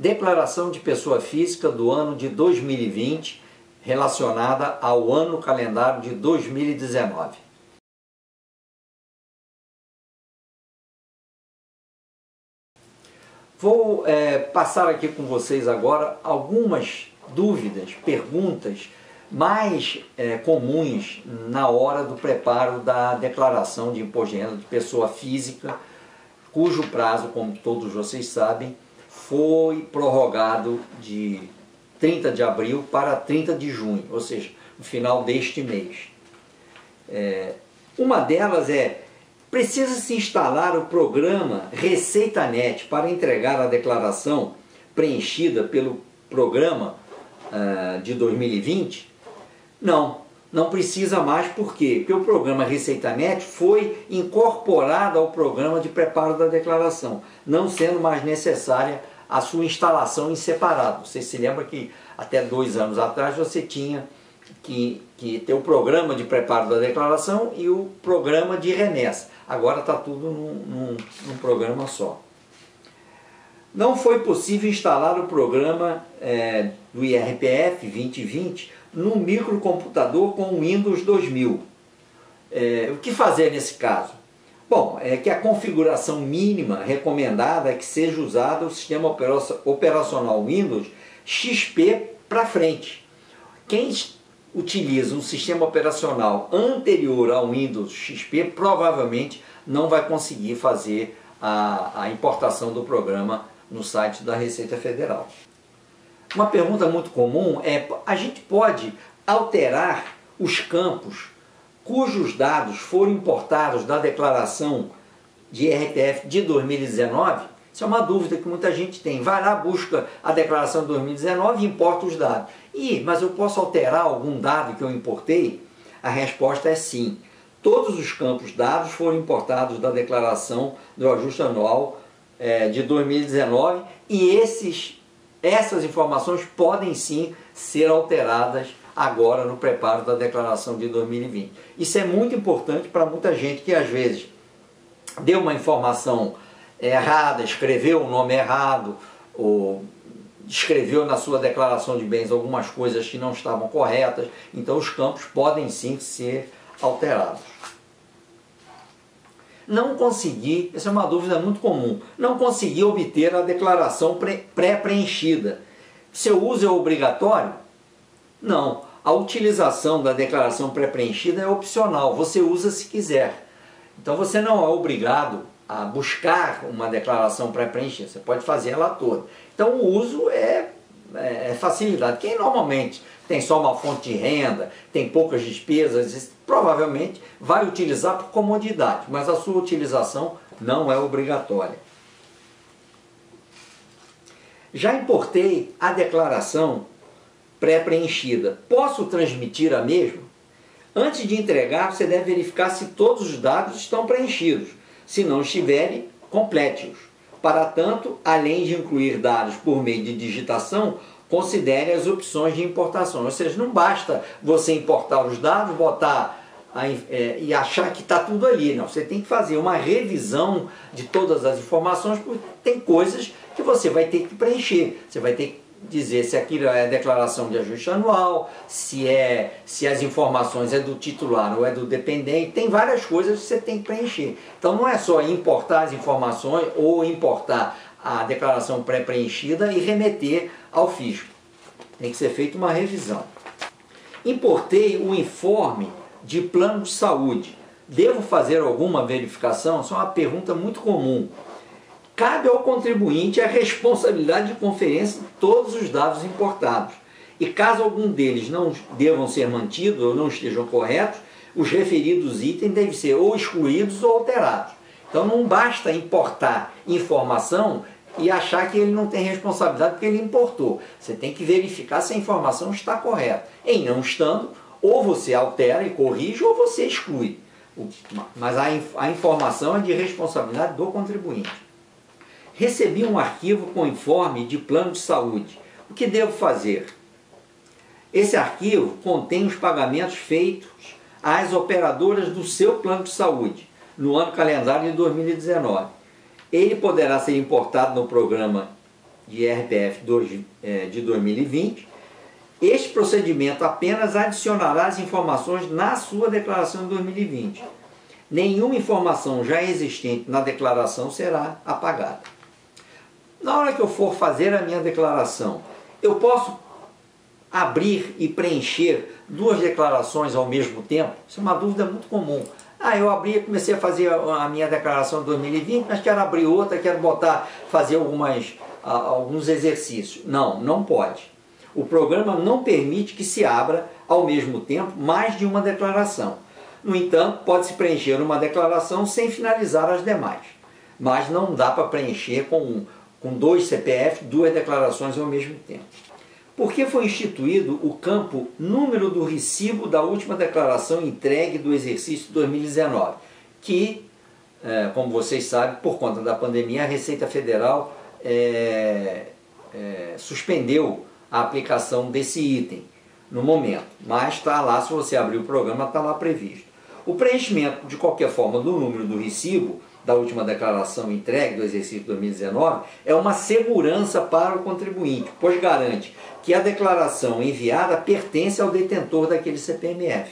Declaração de pessoa física do ano de 2020 relacionada ao ano calendário de 2019. Vou passar aqui com vocês agora algumas dúvidas, perguntas mais comuns na hora do preparo da declaração de imposto de renda de pessoa física, cujo prazo, como todos vocês sabem, foi prorrogado de 30 de abril para 30 de junho, ou seja, no final deste mês. Uma delas é: precisa-se instalar o programa ReceitaNet para entregar a declaração preenchida pelo programa de 2020? Não precisa mais. Por quê? Porque o programa ReceitaNet foi incorporado ao programa de preparo da declaração, não sendo mais necessária a sua instalação em separado. Você se lembra que até 2 anos atrás você tinha que ter o programa de preparo da declaração e o programa de remessa. Agora está tudo num programa só. Não foi possível instalar o programa do IRPF 2020 no microcomputador com o Windows 2000. O que fazer nesse caso? Bom, é que a configuração mínima recomendada é que seja usado o sistema operacional Windows XP para frente. Quem utiliza um sistema operacional anterior ao Windows XP provavelmente não vai conseguir fazer a importação do programa no site da Receita Federal. Uma pergunta muito comum é: a gente pode alterar os campos cujos dados foram importados da declaração de IRPF de 2019? Isso é uma dúvida que muita gente tem. Vai lá, busca a declaração de 2019 e importa os dados. Mas eu posso alterar algum dado que eu importei? A resposta é sim. Todos os campos dados foram importados da declaração do ajuste anual de 2019 e essas informações podem sim ser alteradas agora no preparo da declaração de 2020. Isso é muito importante para muita gente que às vezes deu uma informação errada, escreveu o nome errado, ou escreveu na sua declaração de bens algumas coisas que não estavam corretas. Então os campos podem sim ser alterados. Não consegui, essa é uma dúvida muito comum, não consegui obter a declaração pré-preenchida. Seu uso é obrigatório? Não, a utilização da declaração pré-preenchida é opcional, você usa se quiser. Então você não é obrigado a buscar uma declaração pré-preenchida, você pode fazer ela toda. Então o uso é facilidade. Quem normalmente tem só uma fonte de renda, tem poucas despesas, provavelmente vai utilizar por comodidade, mas a sua utilização não é obrigatória. Já importei a declaração pré-preenchida. Posso transmitir a mesma? Antes de entregar, você deve verificar se todos os dados estão preenchidos. Se não estiverem, complete-os. Para tanto, além de incluir dados por meio de digitação, considere as opções de importação. Ou seja, não basta você importar os dados, botar e achar que está tudo ali. Não, você tem que fazer uma revisão de todas as informações, porque tem coisas que você vai ter que preencher. Você vai ter que dizer se aquilo é declaração de ajuste anual, se as informações é do titular ou é do dependente. Tem várias coisas que você tem que preencher. Então não é só importar as informações ou importar a declaração pré-preenchida e remeter ao fisco. Tem que ser feita uma revisão. Importei o informe de plano de saúde. Devo fazer alguma verificação? Isso é uma pergunta muito comum. Cabe ao contribuinte a responsabilidade de conferência de todos os dados importados. E caso algum deles não devam ser mantidos ou não estejam corretos, os referidos itens devem ser ou excluídos ou alterados. Então não basta importar informação e achar que ele não tem responsabilidade porque ele importou. Você tem que verificar se a informação está correta. Em não estando, ou você altera e corrige ou você exclui. Mas a informação é de responsabilidade do contribuinte. Recebi um arquivo com informe de plano de saúde. O que devo fazer? Esse arquivo contém os pagamentos feitos às operadoras do seu plano de saúde no ano calendário de 2019. Ele poderá ser importado no programa de IRPF de 2020, este procedimento apenas adicionará as informações na sua declaração de 2020. Nenhuma informação já existente na declaração será apagada. Na hora que eu for fazer a minha declaração, eu posso abrir e preencher duas declarações ao mesmo tempo? Isso é uma dúvida muito comum. Eu abri e comecei a fazer a minha declaração de 2020, mas quero abrir outra, quero fazer alguns exercícios. Não, não pode. O programa não permite que se abra ao mesmo tempo mais de uma declaração. No entanto, pode-se preencher uma declaração sem finalizar as demais. Mas não dá para preencher com dois CPF, duas declarações ao mesmo tempo. Por que foi instituído o campo número do recibo da última declaração entregue do exercício 2019? Que, como vocês sabem, por conta da pandemia, a Receita Federal suspendeu a aplicação desse item no momento. Mas está lá, se você abrir o programa, está lá previsto. O preenchimento, de qualquer forma, do número do recibo da última declaração entregue do exercício 2019 é uma segurança para o contribuinte, pois garante que a declaração enviada pertence ao detentor daquele CPMF.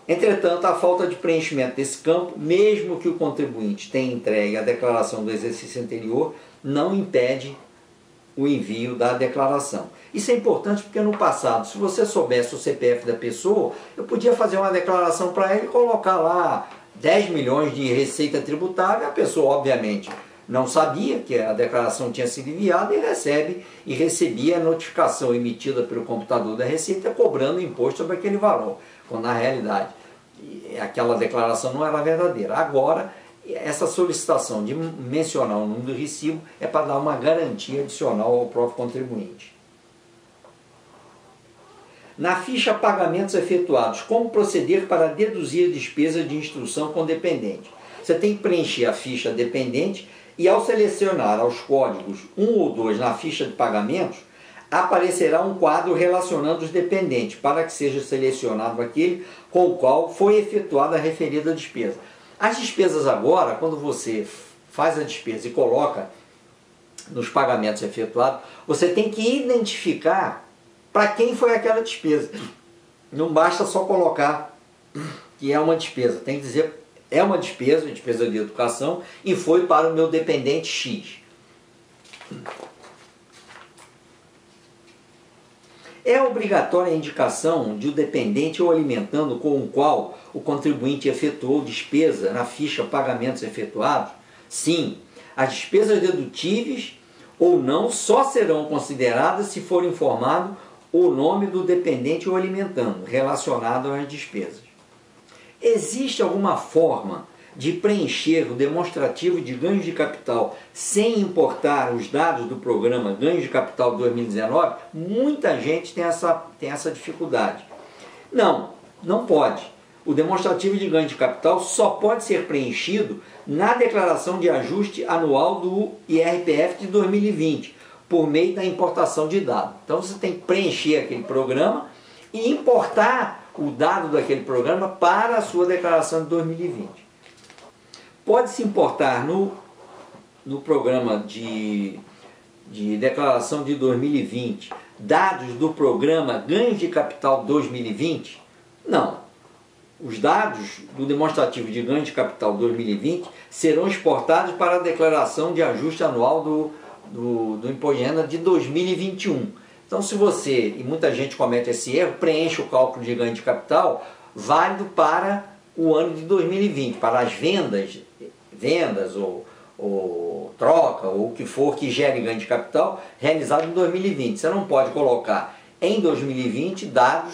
Entretanto, a falta de preenchimento desse campo, mesmo que o contribuinte tenha entregue a declaração do exercício anterior, não impede o envio da declaração. Isso é importante porque no passado, se você soubesse o CPF da pessoa, eu podia fazer uma declaração para ele e colocar lá 10 milhões de receita tributária, a pessoa obviamente não sabia que a declaração tinha sido enviada e recebia a notificação emitida pelo computador da Receita cobrando imposto sobre aquele valor, quando na realidade aquela declaração não era verdadeira. Agora, essa solicitação de mencionar o número do recibo é para dar uma garantia adicional ao próprio contribuinte. Na ficha Pagamentos Efetuados, como proceder para deduzir despesa de instrução com dependente? Você tem que preencher a ficha dependente e ao selecionar os códigos 1 ou 2 na ficha de pagamentos, aparecerá um quadro relacionando os dependentes para que seja selecionado aquele com o qual foi efetuada a referida despesa. As despesas agora, quando você faz a despesa e coloca nos pagamentos efetuados, você tem que identificar para quem foi aquela despesa. Não basta só colocar que é uma despesa, tem que dizer é uma despesa de educação e foi para o meu dependente X. É obrigatória a indicação de o dependente ou alimentando com o qual o contribuinte efetuou despesa na ficha Pagamentos Efetuados? Sim, as despesas dedutíveis ou não só serão consideradas se for informado o nome do dependente ou alimentando relacionado às despesas. Existe alguma forma de preencher o demonstrativo de ganhos de capital sem importar os dados do programa Ganhos de Capital 2019? Muita gente tem essa dificuldade. Não pode. O demonstrativo de ganho de capital só pode ser preenchido na declaração de ajuste anual do IRPF de 2020, por meio da importação de dados. Então você tem que preencher aquele programa e importar o dado daquele programa para a sua declaração de 2020. Pode-se importar no programa de declaração de 2020 dados do programa Ganhos de Capital 2020? Não. Os dados do demonstrativo de ganho de capital 2020 serão exportados para a declaração de ajuste anual do Imposto de Renda de 2021. Então, se você, e muita gente comete esse erro, preenche o cálculo de ganho de capital válido para o ano de 2020, para as vendas ou troca, ou o que for que gere ganho de capital, realizado em 2020. Você não pode colocar em 2020 dados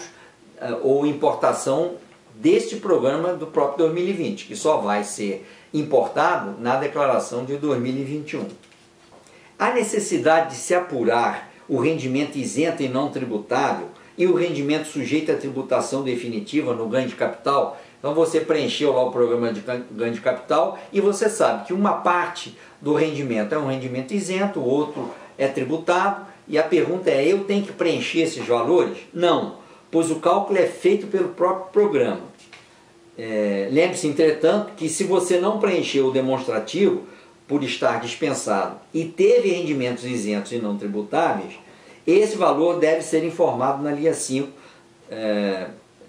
ou importação deste programa do próprio 2020, que só vai ser importado na declaração de 2021. A necessidade de se apurar o rendimento isento e não tributável e o rendimento sujeito à tributação definitiva no ganho de capital. Então você preencheu lá o programa de ganho de capital e você sabe que uma parte do rendimento é um rendimento isento, o outro é tributado, e a pergunta é, eu tenho que preencher esses valores? Não, pois o cálculo é feito pelo próprio programa. Lembre-se, entretanto, que se você não preencher o demonstrativo, por estar dispensado e teve rendimentos isentos e não tributáveis, esse valor deve ser informado na linha 5,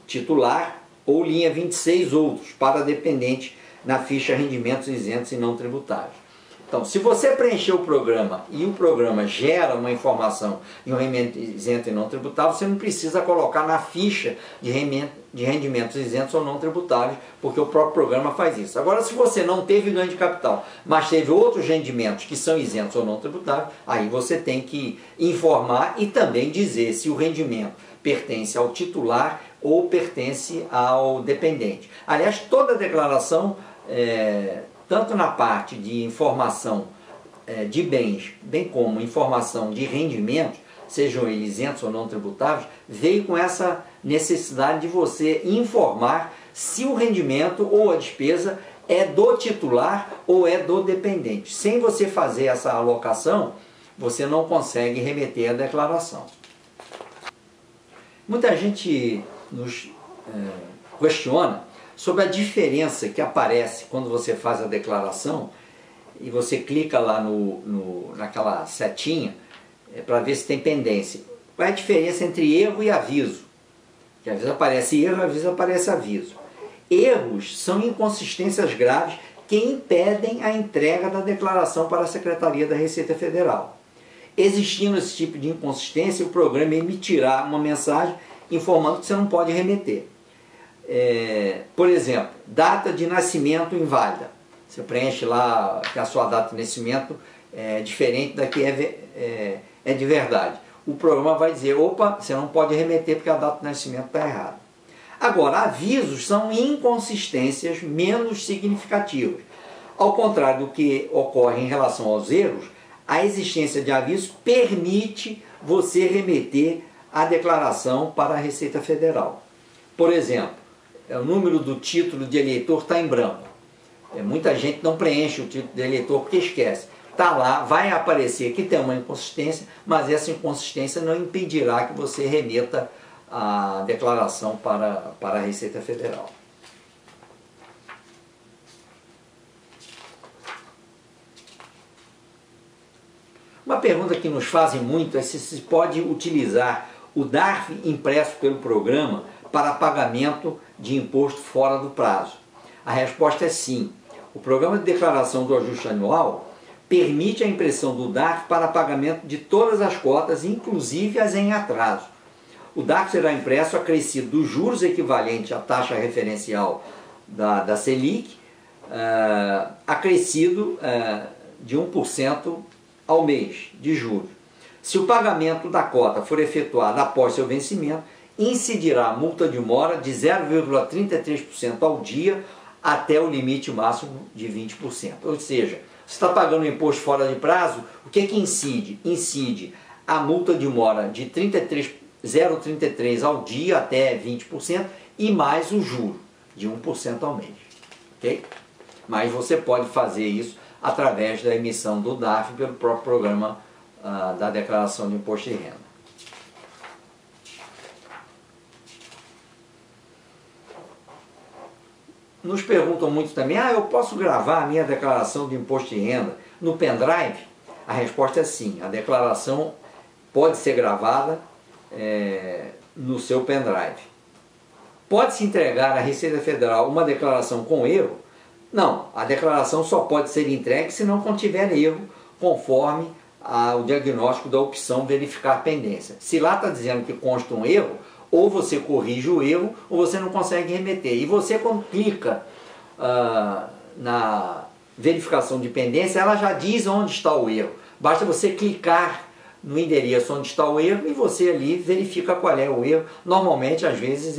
titular, ou linha 26, outros, para dependente, na ficha rendimentos isentos e não tributáveis. Então, se você preencher o programa e o programa gera uma informação de um rendimento isento e não tributável, você não precisa colocar na ficha de rendimentos isentos ou não tributáveis, porque o próprio programa faz isso. Agora, se você não teve ganho de capital, mas teve outros rendimentos que são isentos ou não tributáveis, aí você tem que informar e também dizer se o rendimento pertence ao titular ou pertence ao dependente. Aliás, toda declaração, tanto na parte de informação de bens, bem como informação de rendimentos, sejam eles isentos ou não tributáveis, veio com essa necessidade de você informar se o rendimento ou a despesa é do titular ou é do dependente. Sem você fazer essa alocação, você não consegue remeter a declaração. Muita gente nos questiona sobre a diferença que aparece quando você faz a declaração e você clica lá naquela setinha para ver se tem pendência. Qual é a diferença entre erro e aviso? Que às vezes aparece erro, às vezes aparece aviso. Erros são inconsistências graves que impedem a entrega da declaração para a Secretaria da Receita Federal. Existindo esse tipo de inconsistência, o programa emitirá uma mensagem informando que você não pode remeter. Por exemplo, data de nascimento inválida. Você preenche lá que a sua data de nascimento é diferente da que é de verdade. O programa vai dizer, opa, você não pode remeter porque a data de nascimento está errada. Agora, avisos são inconsistências menos significativas. Ao contrário do que ocorre em relação aos erros, a existência de avisos permite você remeter a declaração para a Receita Federal. Por exemplo, o número do título de eleitor está em branco. Muita gente não preenche o título de eleitor porque esquece. Está lá, vai aparecer que tem uma inconsistência, mas essa inconsistência não impedirá que você remeta a declaração para a Receita Federal. Uma pergunta que nos fazem muito é se pode utilizar o DARF impresso pelo programa para pagamento de imposto fora do prazo. A resposta é sim. O programa de declaração do ajuste anual permite a impressão do DARF para pagamento de todas as cotas, inclusive as em atraso. O DARF será impresso acrescido dos juros equivalentes à taxa referencial da Selic, acrescido de 1% ao mês de juros. Se o pagamento da cota for efetuado após seu vencimento, incidirá a multa de mora de 0,33% ao dia até o limite máximo de 20%. Ou seja, você está pagando o imposto fora de prazo, o que incide? Incide a multa de mora de 0,33% ao dia até 20% e mais o juro de 1% ao mês. Okay? Mas você pode fazer isso através da emissão do DARF pelo próprio programa da Declaração de Imposto de Renda. Nos perguntam muito também, eu posso gravar a minha declaração de imposto de renda no pendrive? A resposta é sim, a declaração pode ser gravada no seu pendrive. Pode-se entregar à Receita Federal uma declaração com erro? Não, a declaração só pode ser entregue se não contiver erro, conforme o diagnóstico da opção verificar pendência. Se lá está dizendo que consta um erro, ou você corrige o erro, ou você não consegue remeter. E você, quando clica na verificação de pendência, ela já diz onde está o erro. Basta você clicar no endereço onde está o erro e você ali verifica qual é o erro. Normalmente, às vezes,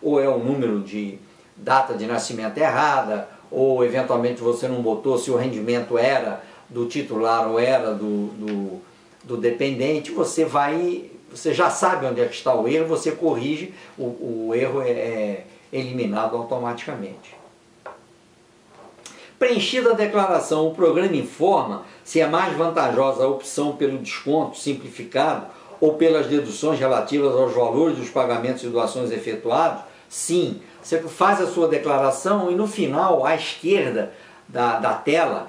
ou é o número de data de nascimento errada, ou eventualmente você não botou se o rendimento era do titular ou era do dependente, você já sabe onde é que está o erro, você corrige, o erro é eliminado automaticamente. Preenchida a declaração, o programa informa se é mais vantajosa a opção pelo desconto simplificado ou pelas deduções relativas aos valores dos pagamentos e doações efetuados. Sim, você faz a sua declaração e no final, à esquerda da tela,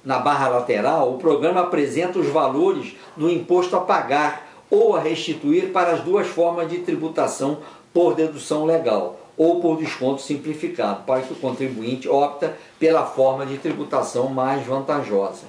na barra lateral, o programa apresenta os valores do imposto a pagar ou a restituir para as duas formas de tributação por dedução legal ou por desconto simplificado, para que o contribuinte opta pela forma de tributação mais vantajosa.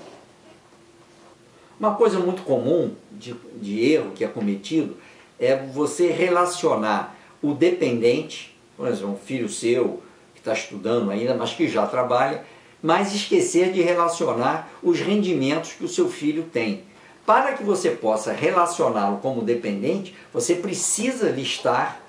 Uma coisa muito comum de erro que é cometido é você relacionar o dependente, por exemplo, um filho seu que está estudando ainda, mas que já trabalha, mas esquecer de relacionar os rendimentos que o seu filho tem. Para que você possa relacioná-lo como dependente, você precisa listar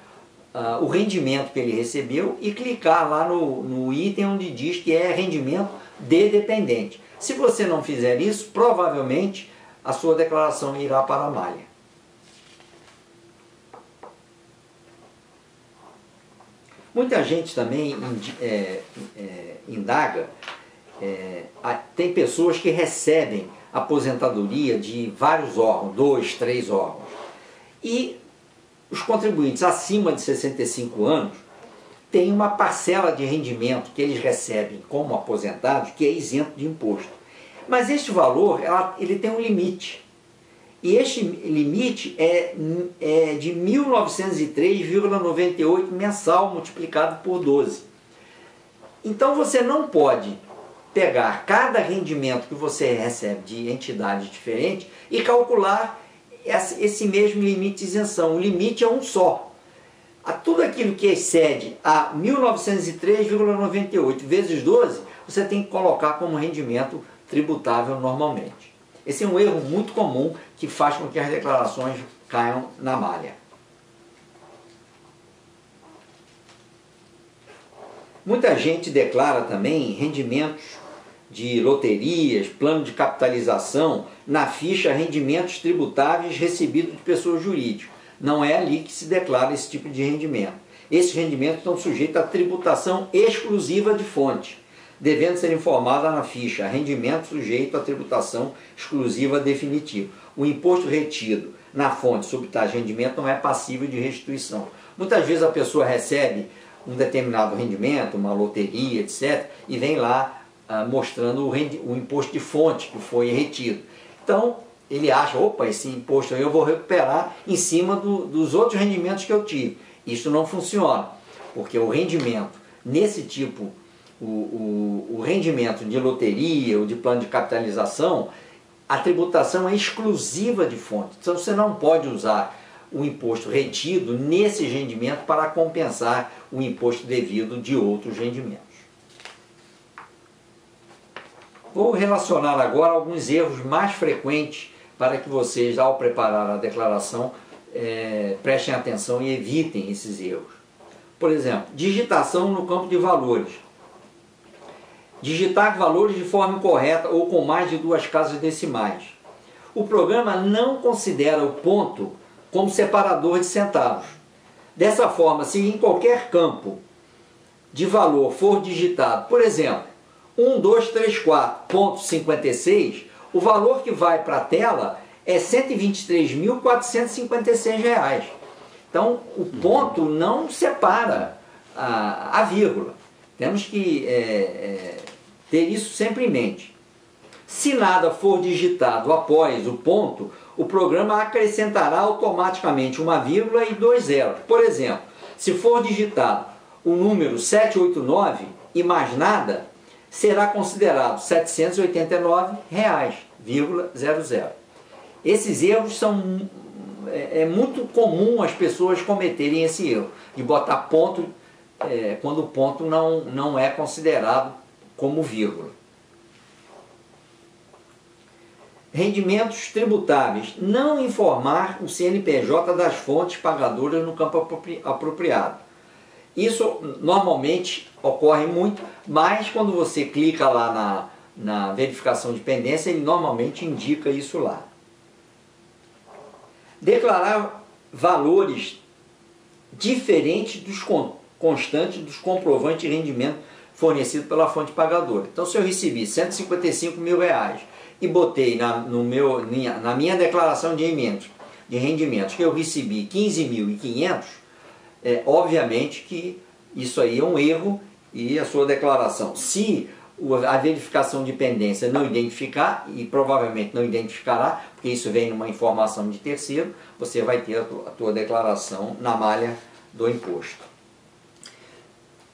o rendimento que ele recebeu e clicar lá no item onde diz que é rendimento de dependente. Se você não fizer isso, provavelmente a sua declaração irá para a malha. Muita gente também indaga, tem pessoas que recebem aposentadoria de vários órgãos, 2, 3 órgãos. E os contribuintes acima de 65 anos têm uma parcela de rendimento que eles recebem como aposentados que é isento de imposto. Mas este valor ele tem um limite. E este limite é de R$ 1.903,98 mensal multiplicado por 12. Então você não pode pegar cada rendimento que você recebe de entidade diferente e calcular esse mesmo limite de isenção. O limite é um só. Tudo aquilo que excede a 1.903,98 vezes 12, você tem que colocar como rendimento tributável normalmente. Esse é um erro muito comum que faz com que as declarações caiam na malha. Muita gente declara também rendimentos de loterias, plano de capitalização, na ficha rendimentos tributáveis recebidos de pessoas jurídicas. Não é ali que se declara esse tipo de rendimento. Esses rendimentos estão sujeitos à tributação exclusiva de fonte, devendo ser informada na ficha rendimento sujeito à tributação exclusiva definitiva. O imposto retido na fonte sobre tais rendimento não é passível de restituição. Muitas vezes a pessoa recebe um determinado rendimento, uma loteria, etc., e vem lá mostrando o imposto de fonte que foi retido. Então, ele acha, opa, esse imposto aí eu vou recuperar em cima dos outros rendimentos que eu tive. Isso não funciona, porque o rendimento, nesse tipo, o rendimento de loteria ou de plano de capitalização, a tributação é exclusiva de fonte. Então, você não pode usar o imposto retido nesse rendimento para compensar o imposto devido de outros rendimentos. Vou relacionar agora alguns erros mais frequentes para que vocês, ao preparar a declaração, prestem atenção e evitem esses erros. Por exemplo, digitação no campo de valores. Digitar valores de forma incorreta ou com mais de 2 casas decimais. O programa não considera o ponto como separador de centavos. Dessa forma, se em qualquer campo de valor for digitado, por exemplo, 1234,56, o valor que vai para a tela é R$ 123.456. Então, o ponto não separa a vírgula. Temos que ter isso sempre em mente. Se nada for digitado após o ponto, o programa acrescentará automaticamente uma vírgula e 2 zeros. Por exemplo, se for digitado o número 789 e mais nada, será considerado R$ 789,00. Esses erros são... É muito comum as pessoas cometerem esse erro, de botar ponto quando o ponto não é considerado como vírgula. Rendimentos tributáveis. Não informar o CNPJ das fontes pagadoras no campo apropriado. Isso normalmente ocorre muito, mas quando você clica lá na verificação de pendência, ele normalmente indica isso lá. Declarar valores diferentes dos constantes dos comprovantes de rendimento fornecido pela fonte pagadora. Então, se eu recebi R$ 155 mil e botei na minha declaração de rendimentos que eu recebi 15.500, obviamente que isso aí é um erro e a sua declaração, se a verificação de pendência não identificar, e provavelmente não identificará, porque isso vem numa informação de terceiro, você vai ter a tua declaração na malha do imposto.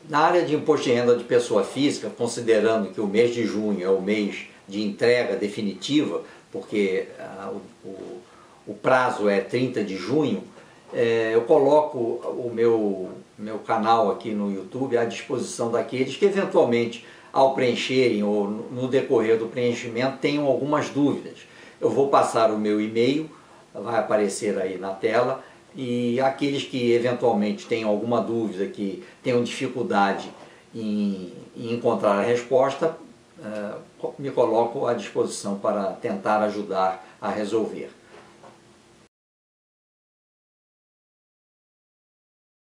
Na área de imposto de renda de pessoa física, considerando que o mês de junho é o mês de entrega definitiva, porque o prazo é 30 de junho, eu coloco o meu canal aqui no YouTube à disposição daqueles que eventualmente ao preencherem ou no decorrer do preenchimento tenham algumas dúvidas. Eu vou passar o meu e-mail, vai aparecer aí na tela, e aqueles que eventualmente tenham alguma dúvida, que tenham dificuldade em encontrar a resposta, me coloco à disposição para tentar ajudar a resolver.